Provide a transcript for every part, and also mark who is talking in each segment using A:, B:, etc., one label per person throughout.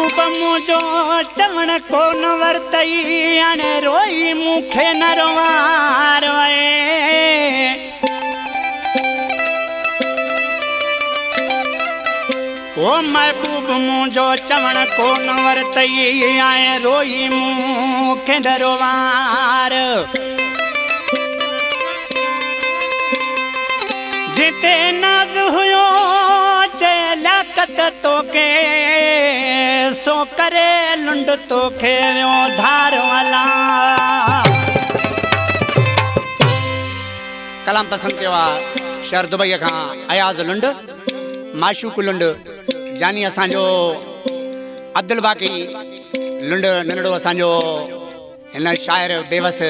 A: महबूब मुझो चवण कोन वरतई अने रोई मुखे न रोवार वे। ओ महबूब मुझो चवण कोन वरतई आए रोई मुखे न रोवार। जिते नाज हुयो चे लाकत तोके सो करे लुंड तोखे व्यो धार वाला। कलाम पसंद कयो आहे शहर दुबई खां अयाज लुंड माशूक लुंड जानी असांजो अब्दुल बाकी लुंड नंढड़ो असांजो हिन शाइर बेवस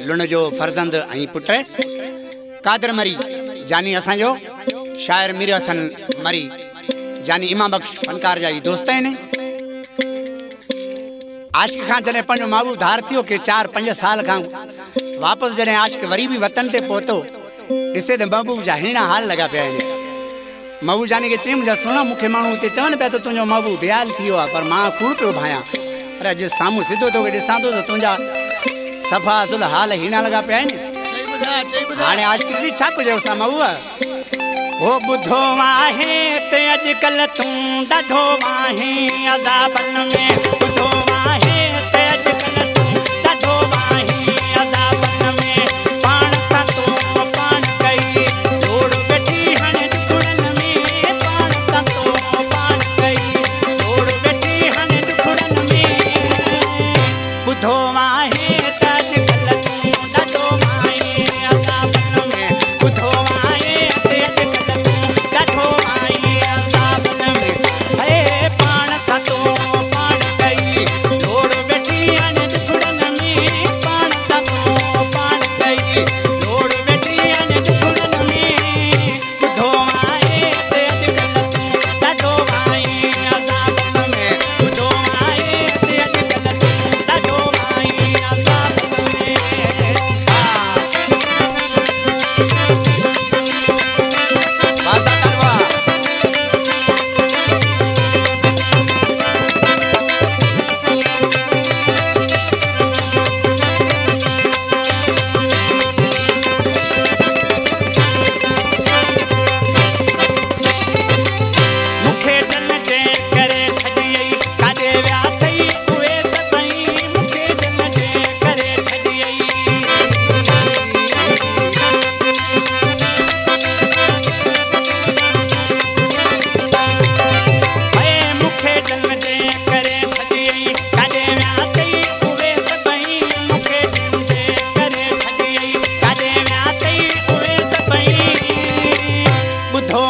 A: लुंड जो फर्जंद ऐं पुट कादर मरी जानी असांजो शाइर मीर हसन मरी जानी इमाम बख्श फनकार जा दोस्त आहिनि। आशिक खां जॾहिं पंहिंजो महबूब धार थियो के 4-5 साल खां वापसि जॾहिं आशिक वरी बि वतन ते पहुतो ॾिसे त महबूब जा हीणा हाल लॻा पिया आहिनि। महबूब जानी खे चई मुंहिंजा सुहिणा मूंखे माण्हू हिते चवनि पिया त तुंहिंजो महबूब बेहाल थी वियो आहे पर मां कूड़ पियो भायां पर अॼु साम्हूं सिधो तोखे ॾिसां थो त तुंहिंजा सफ़ा असुल हाल हीणा लॻा पिया आहिनि। हाणे आशिक जी छा कुझु असां महबूब हो ॿुधो आहे ते अॼुकल्ह तूं ॾाढो आहे अज़ाबनि में ॿुधो आहे ते अॼुकल्ह तूं ॾाढो आहे अज़ाबनि में पाण सां तो पाण कई लोड़ वेठी हाणे दुखड़नि में पाण सां तो पाण कई लोड़ वेठी हाणे दुखड़नि में ॿुधो आहे त अॼुकल्ह तूं ॾाढो आहे अज़ाबनि में ॿुधो आहे ते अॼुकल्ह तूं ॾाढो आहे अज़ाबनि में हे पाण सां तो पाण कई लोड़ वेठी हाणे दुखड़नि में पाण सां तो पाण कई लोड़ वेठी हाणे दुखड़नि में ॿुधो आहे ते अॼुकल्ह तूं ॾाढो आहे अज़ाबनि में ॿुधो आहे ते अॼुकल्ह तूं ॾाढो आहे अज़ाबनि में। वासा करवा मुखे जल जे करे छॾियई काॾे विया अथई उहे सभई मुखे जल जे करे छॾियई। हे मुखे जल जे करे छॾियई काॾे विया अथई उहे सभई मुखे जल जे करे छॾियई काॾे विया अथई उहे सभई ॿुधो